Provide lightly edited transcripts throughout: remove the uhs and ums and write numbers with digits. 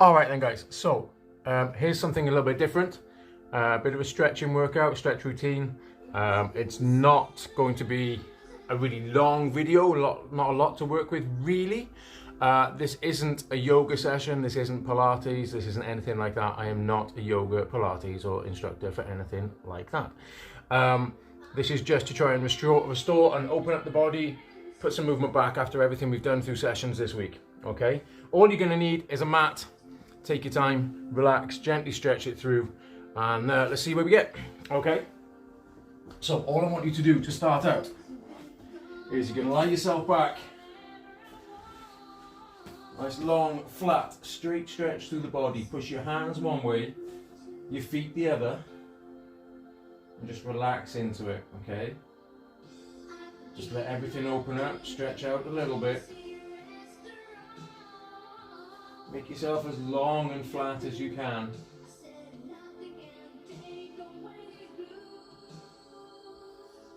All right then guys, so here's something a little bit different. A bit of a stretching workout, stretch routine. It's not going to be a really long video, not a lot to work with really. This isn't a yoga session, this isn't Pilates, this isn't anything like that. I am not a yoga, Pilates or instructor for anything like that. This is just to try and restore and open up the body, put some movement back after everything we've done through sessions this week, okay? All you're gonna need is a mat. Take your time, relax, gently stretch it through, and let's see where we get, okay? So all I want you to do to start out is you're gonna lie yourself back. Nice long, flat, straight stretch through the body. Push your hands one way, your feet the other, and just relax into it, okay? Just let everything open up, stretch out a little bit. Make yourself as long and flat as you can.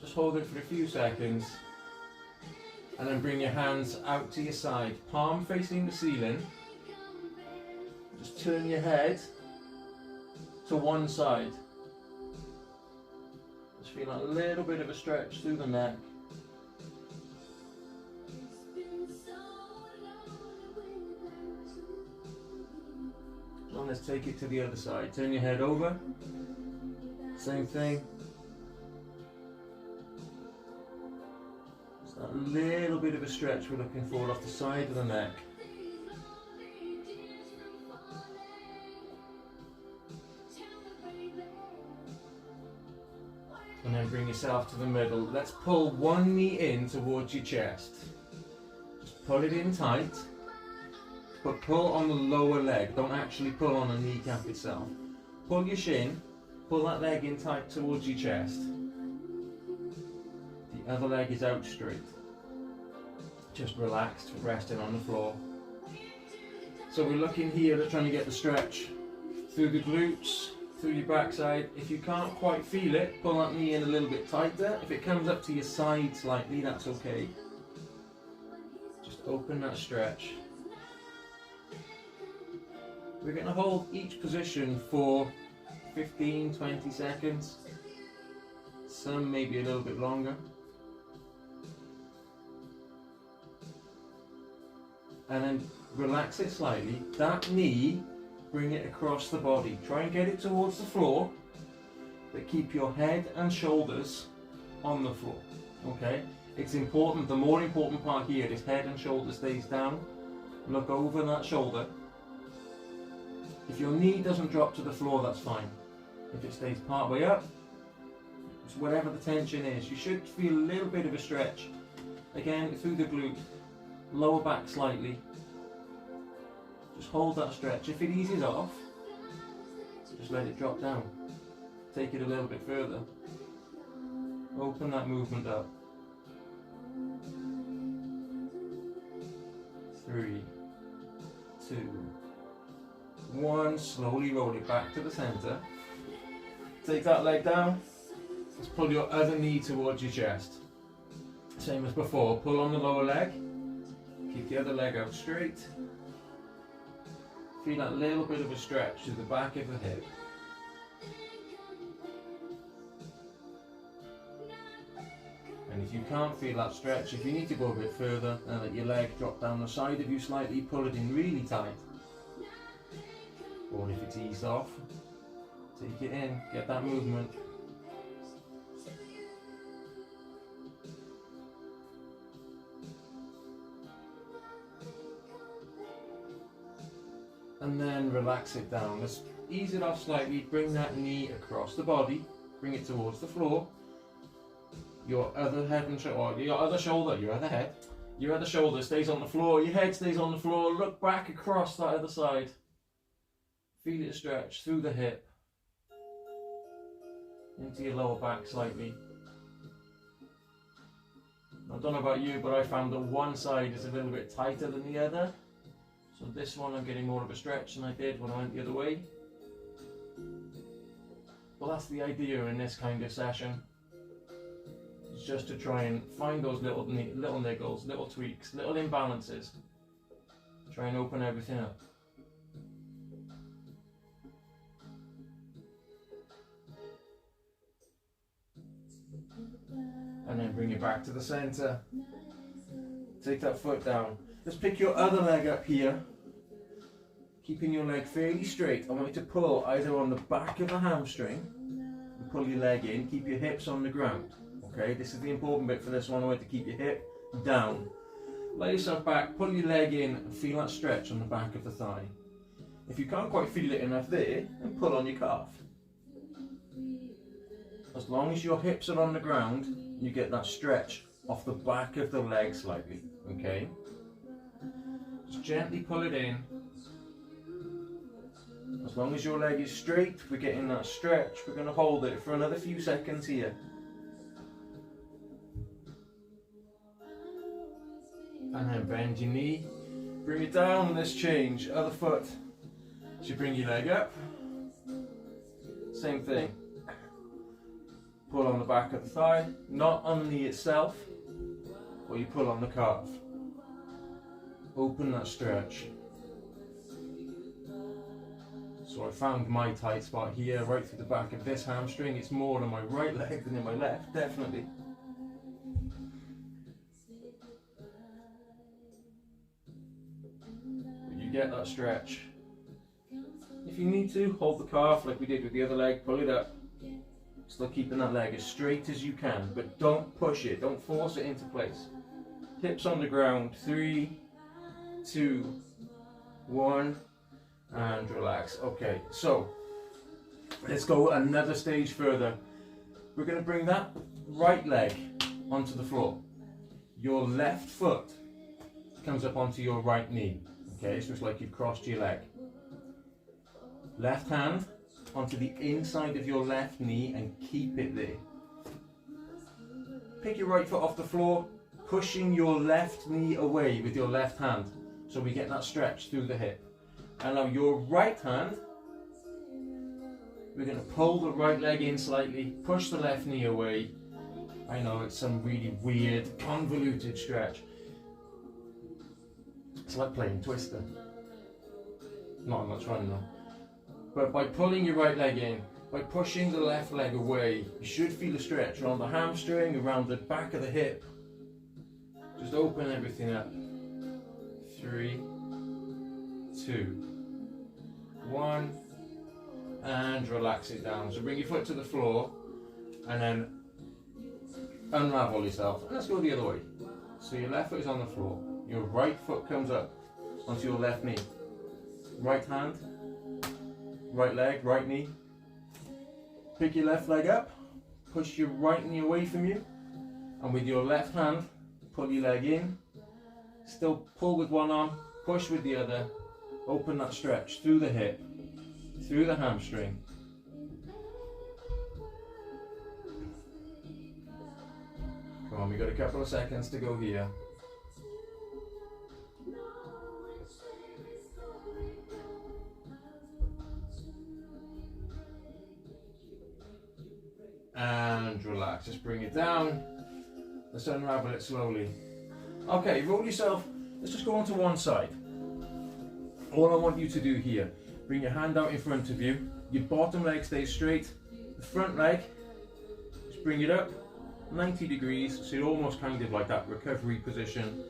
Just hold it for a few seconds. And then bring your hands out to your side, palm facing the ceiling. Just turn your head to one side. Just feel a little bit of a stretch through the neck. And let's take it to the other side. Turn your head over. Same thing. Just that little bit of a stretch we're looking for off the side of the neck. And then bring yourself to the middle. Let's pull one knee in towards your chest. Just pull it in tight. But pull on the lower leg, don't actually pull on the kneecap itself. Pull your shin, pull that leg in tight towards your chest. The other leg is out straight. Just relaxed, resting on the floor. So we're looking here at trying to get the stretch through the glutes, through your backside. If you can't quite feel it, pull that knee in a little bit tighter. If it comes up to your side slightly, that's okay. Just open that stretch. We're going to hold each position for 15-20 seconds, some maybe a little bit longer. And then relax it slightly. That knee, bring it across the body. Try and get it towards the floor, but keep your head and shoulders on the floor, okay? It's important, the more important part here is head and shoulder stays down. Look over that shoulder. If your knee doesn't drop to the floor, that's fine. If it stays part way up, it's whatever the tension is. You should feel a little bit of a stretch. Again, through the glute, lower back slightly. Just hold that stretch. If it eases off, just let it drop down. Take it a little bit further. Open that movement up. 3, 2, 1, slowly roll it back to the center. Take that leg down. Let's pull your other knee towards your chest. Same as before, pull on the lower leg. Keep the other leg out straight. Feel that little bit of a stretch to the back of the hip. And if you can't feel that stretch, if you need to go a bit further, and let your leg drop down the side of you slightly, pull it in really tight. Or if it's eased off, take it in, get that movement. And then relax it down. Let's ease it off slightly, bring that knee across the body, bring it towards the floor. Your other head and shoulder, your other shoulder, your other head, your other shoulder stays on the floor, your head stays on the floor, look back across that other side. Feel it stretch through the hip, into your lower back slightly. I don't know about you, but I found that one side is a little bit tighter than the other. So this one I'm getting more of a stretch than I did when I went the other way. Well, that's the idea in this kind of session. It's just to try and find those little niggles, little tweaks, little imbalances. Try and open everything up. bring it back to the center. Take that foot down. Just pick your other leg up here. Keeping your leg fairly straight. I want you to pull either on the back of the hamstring and pull your leg in. Keep your hips on the ground. Okay, this is the important bit for this one. I want you to keep your hip down. Lay yourself back, pull your leg in and feel that stretch on the back of the thigh. If you can't quite feel it enough there, then pull on your calf. As long as your hips are on the ground, you get that stretch off the back of the leg slightly, okay? Just gently pull it in. As long as your leg is straight, we're getting that stretch. We're going to hold it for another few seconds here. And then bend your knee, bring it down, let's change, other foot. So you bring your leg up, same thing. Pull on the back of the thigh, not on the knee itself, but you pull on the calf. Open that stretch. So I found my tight spot here, right through the back of this hamstring. It's more on my right leg than in my left, definitely. But you get that stretch. If you need to, hold the calf like we did with the other leg, pull it up. Still keeping that leg as straight as you can, but don't push it, don't force it into place. Hips on the ground, 3, 2, 1, and relax. Okay, so let's go another stage further. We're going to bring that right leg onto the floor. Your left foot comes up onto your right knee. Okay, so it's like you've crossed your leg. Left hand onto the inside of your left knee and keep it there. Pick your right foot off the floor, pushing your left knee away with your left hand so we get that stretch through the hip. And now your right hand, we're going to pull the right leg in slightly, push the left knee away. I know it's some really weird, convoluted stretch. It's like playing Twister. Not much fun though. But by pulling your right leg in, by pushing the left leg away, you should feel a stretch around the hamstring, around the back of the hip. Just open everything up. 3, 2, 1, and relax it down. So bring your foot to the floor and then unravel yourself. And let's go the other way. So your left foot is on the floor, your right foot comes up onto your left knee. Right hand, right leg, right knee. Pick your left leg up, push your right knee away from you, and with your left hand, pull your leg in. Still pull with one arm, push with the other. Open that stretch through the hip, through the hamstring. Come on, we've got a couple of seconds to go here. And relax, just bring it down. Let's unravel it slowly. Okay, roll yourself, let's just go on to one side. All I want you to do here, bring your hand out in front of you, your bottom leg stays straight, the front leg, just bring it up 90 degrees, so you're almost kind of like that recovery position.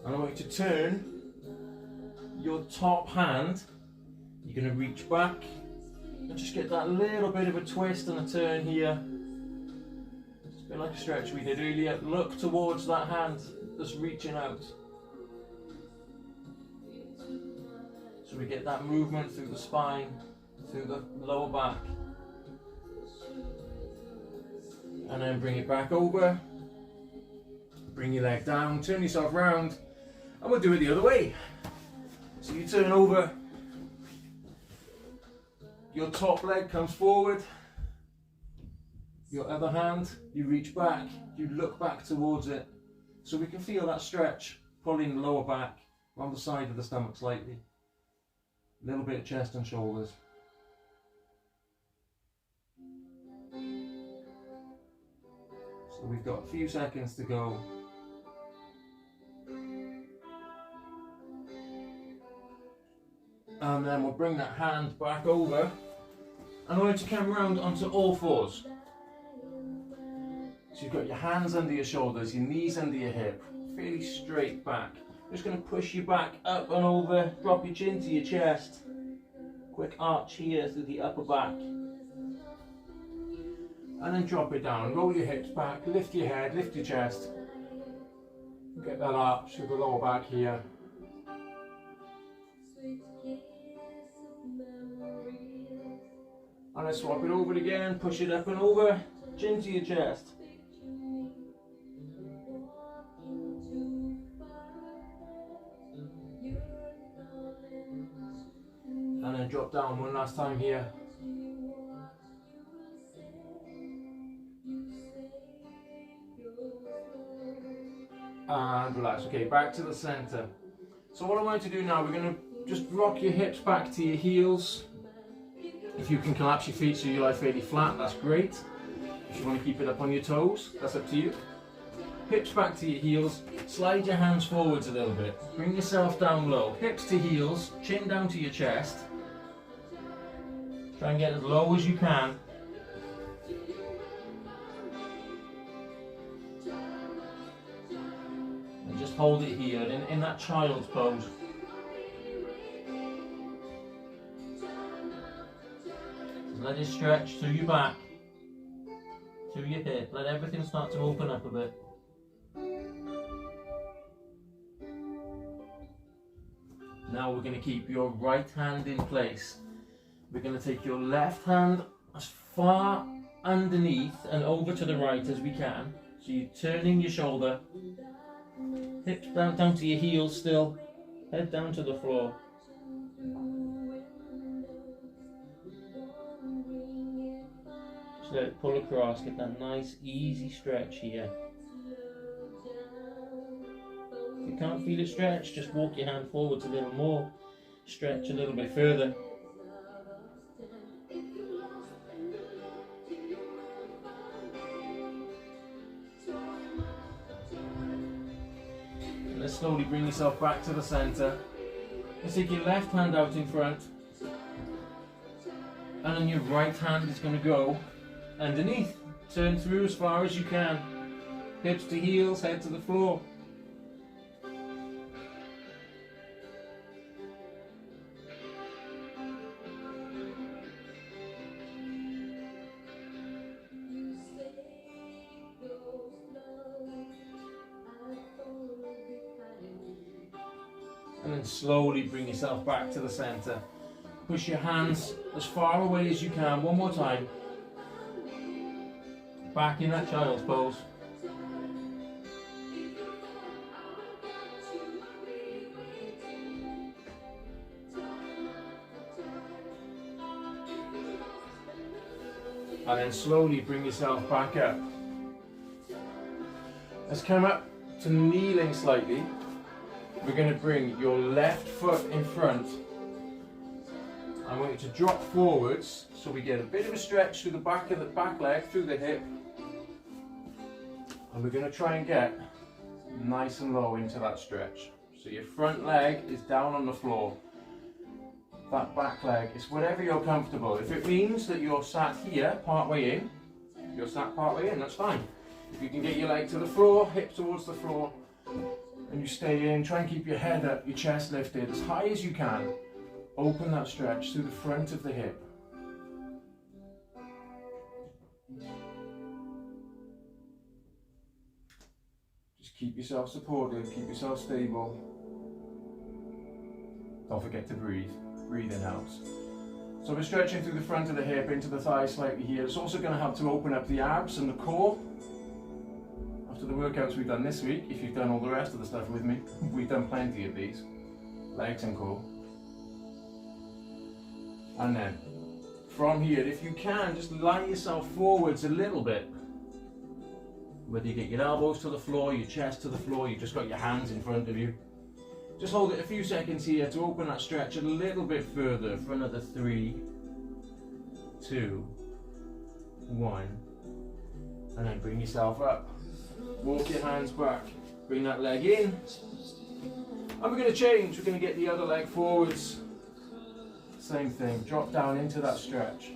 And I want you to turn your top hand, you're going to reach back and just get that little bit of a twist and a turn here. It's a bit like a stretch we did earlier. Look towards that hand that's reaching out. So we get that movement through the spine, through the lower back. And then bring it back over. Bring your leg down, turn yourself round, and we'll do it the other way. So you turn over, your top leg comes forward, your other hand, you reach back, you look back towards it. So we can feel that stretch, pulling the lower back, on the side of the stomach slightly. A little bit of chest and shoulders. So we've got a few seconds to go. And then we'll bring that hand back over. And I want you to come round onto all fours. So So you've got your hands under your shoulders, your knees under your hip, fairly straight back. Just going to push you back up and over, drop your chin to your chest. Quick arch here through the upper back. And then drop it down, roll your hips back, lift your head, lift your chest. Get that arch through the lower back here. And then swap it over again, push it up and over, chin to your chest. And then drop down one last time here. And relax. Okay, back to the center. So what I want you to do now, we're going to just rock your hips back to your heels. If you can collapse your feet so you lie fairly flat, that's great. If you want to keep it up on your toes, that's up to you. Hips back to your heels, slide your hands forwards a little bit. Bring yourself down low, hips to heels, chin down to your chest. Try and get as low as you can. And just hold it here in that child's pose. Let it stretch through your back, through your hip. Let everything start to open up a bit. Now we're going to keep your right hand in place. We're going to take your left hand as far underneath and over to the right as we can. So you're turning your shoulder, hips down to your heels still, head down to the floor. Just let it pull across, get that nice easy stretch here. If you can't feel it stretch, just walk your hand forwards a little more, stretch a little bit further. Let's slowly bring yourself back to the center. Let's take your left hand out in front. And then your right hand is going to go underneath. Turn through as far as you can. Hips to heels, head to the floor. And then slowly bring yourself back to the center. Push your hands as far away as you can. One more time. Back in that child's pose. And then slowly bring yourself back up. Let's come up to kneeling slightly. We're going to bring your left foot in front. I want you to drop forwards so we get a bit of a stretch through the back of the back leg, through the hip. And we're going to try and get nice and low into that stretch. So your front leg is down on the floor. That back leg is whatever you're comfortable. If it means that you're sat here part way in, that's fine. If you can get your leg to the floor, hip towards the floor, and you stay in, try and keep your head up, your chest lifted as high as you can. Open that stretch through the front of the hip. Just keep yourself supported, keep yourself stable. Don't forget to breathe. Breathing helps. So we're stretching through the front of the hip into the thigh slightly here. It's also going to help to open up the abs and the core. After the workouts we've done this week, if you've done all the rest of the stuff with me, we've done plenty of these. Legs and core. And then, from here, if you can, just lie yourself forwards a little bit. Whether you get your elbows to the floor, your chest to the floor, you've just got your hands in front of you. Just hold it a few seconds here to open that stretch a little bit further for another 3, 2, 1. And then bring yourself up. Walk your hands back. Bring that leg in. And we're going to change. We're going to get the other leg forwards. Same thing. Drop down into that stretch.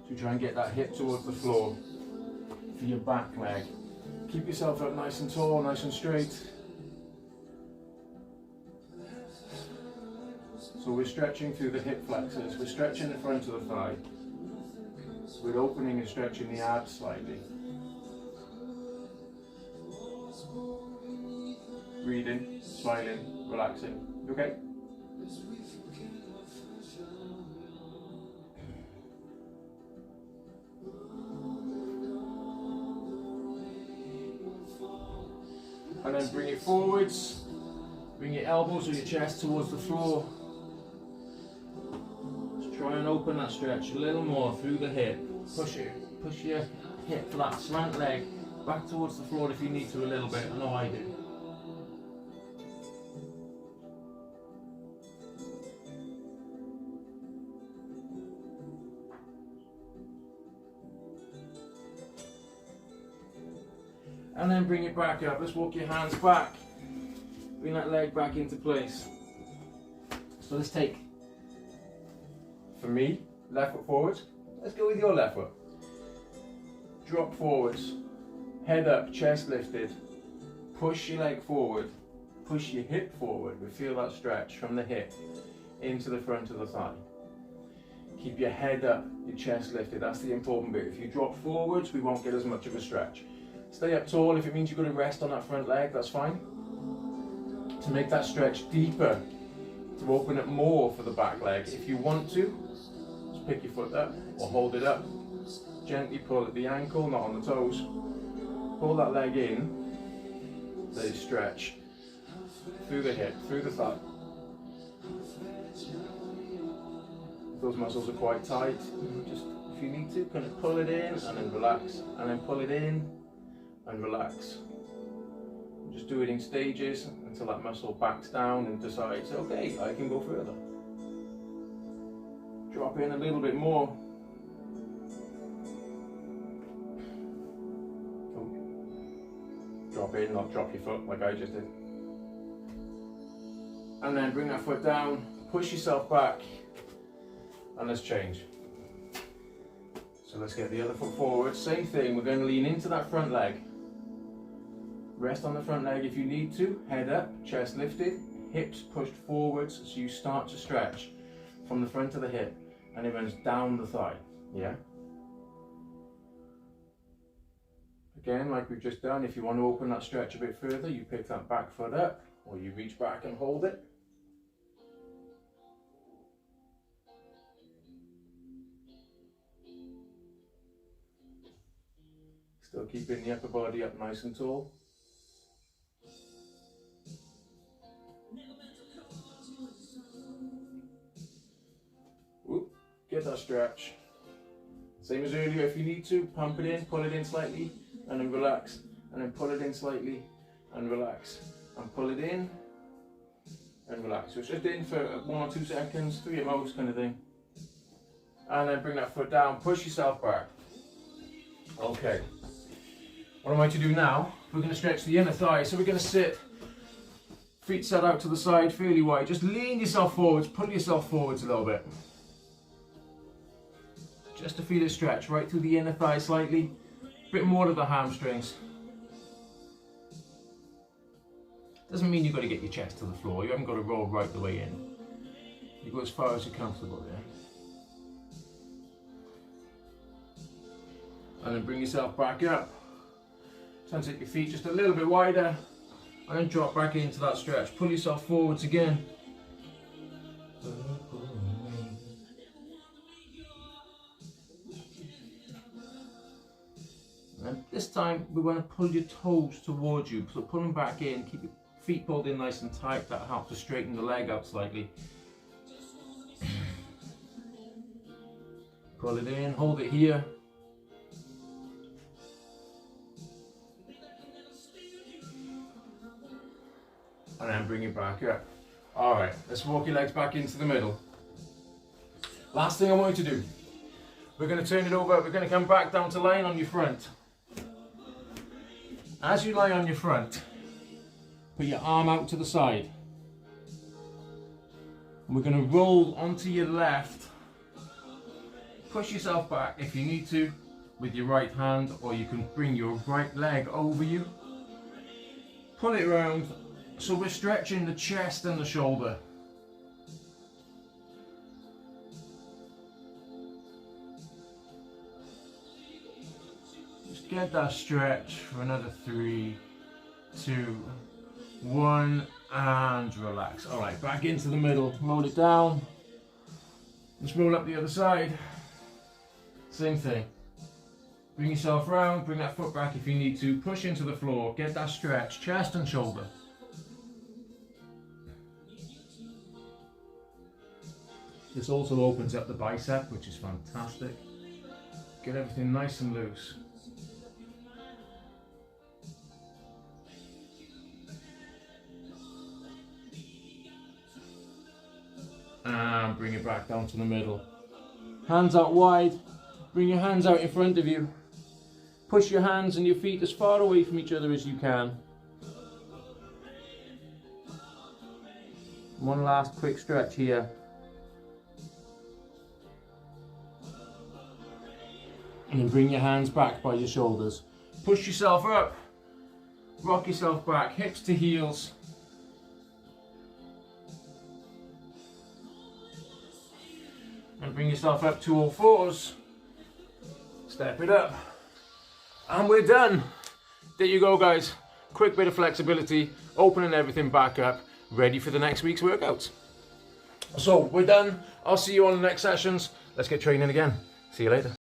So You try and get that hip towards the floor for your back leg. Keep yourself up nice and tall, nice and straight. So we're stretching through the hip flexors, we're stretching the front of the thigh. We're opening and stretching the abs slightly. Breathing, smiling, relaxing. Okay? And then bring it forwards. Bring your elbows or your chest towards the floor. Just try and open that stretch a little more through the hip. Push your hip flat, slant leg back towards the floor if you need to a little bit. I know I do. And then bring it back up. Let's walk your hands back. Bring that leg back into place. So let's take, for me, left foot forwards. Let's go with your left foot. Drop forwards. Head up, chest lifted. Push your leg forward. Push your hip forward. We feel that stretch from the hip into the front of the thigh. Keep your head up, your chest lifted. That's the important bit. If you drop forwards, we won't get as much of a stretch. Stay up tall. If it means you've got to rest on that front leg, that's fine. To make that stretch deeper, to open it more for the back leg. If you want to, just pick your foot up or hold it up. Gently pull at the ankle, not on the toes. Pull that leg in. Let it stretch through the hip, through the thigh. If those muscles are quite tight, just if you need to, kind of pull it in and then relax, and then pull it in and relax. Just do it in stages until that muscle backs down and decides, okay, I can go further. Drop in a little bit more. Oh. Drop in, not drop your foot like I just did. And then bring that foot down, push yourself back, and let's change. So let's get the other foot forward. Same thing, we're going to lean into that front leg. Rest on the front leg if you need to. Head up, chest lifted, hips pushed forwards so you start to stretch from the front of the hip and it runs down the thigh. Yeah? Again, like we've just done, if you want to open that stretch a bit further, you pick that back foot up or you reach back and hold it. Still keeping the upper body up nice and tall. Get that stretch. Same as earlier, if you need to, pump it in, pull it in slightly, and then relax. And then pull it in slightly, and relax. And pull it in, and relax. So it's just in for 1 or 2 seconds, 3 at most kind of thing. And then bring that foot down, push yourself back. Okay. What I'm going to do now, we're going to stretch the inner thigh. So we're going to sit, feet set out to the side, fairly wide. Just lean yourself forwards, pull yourself forwards a little bit. Just to feel it stretch right through the inner thigh slightly, a bit more to the hamstrings. Doesn't mean you've got to get your chest to the floor, you haven't got to roll right the way in. You go as far as you're comfortable there. And then bring yourself back up. Try and take your feet just a little bit wider, and then drop back into that stretch. Pull yourself forwards again. And this time we want to pull your toes towards you, so pull them back in, keep your feet pulled in nice and tight. That helps to straighten the leg out slightly. Pull it in, hold it here. And then bring it back up. Alright, let's walk your legs back into the middle. Last thing I want you to do, we're going to turn it over, we're going to come back down to lying on your front. As you lie on your front, put your arm out to the side. And we're going to roll onto your left, push yourself back if you need to with your right hand, or you can bring your right leg over you. Pull it around, so we're stretching the chest and the shoulder. Just get that stretch for another 3, 2, 1, and relax. All right, back into the middle, roll it down. Let's roll up the other side. Same thing. Bring yourself round, bring that foot back if you need to, push into the floor, get that stretch, chest and shoulder. This also opens up the bicep, which is fantastic. Get everything nice and loose. And bring it back down to the middle. Hands out wide, bring your hands out in front of you. Push your hands and your feet as far away from each other as you can. One last quick stretch here. And then bring your hands back by your shoulders. Push yourself up, rock yourself back, hips to heels. And bring yourself up to all fours. Step it up. And we're done. There you go, guys. Quick bit of flexibility, opening everything back up, ready for the next week's workouts. So we're done. I'll see you on the next sessions. Let's get training again. See you later.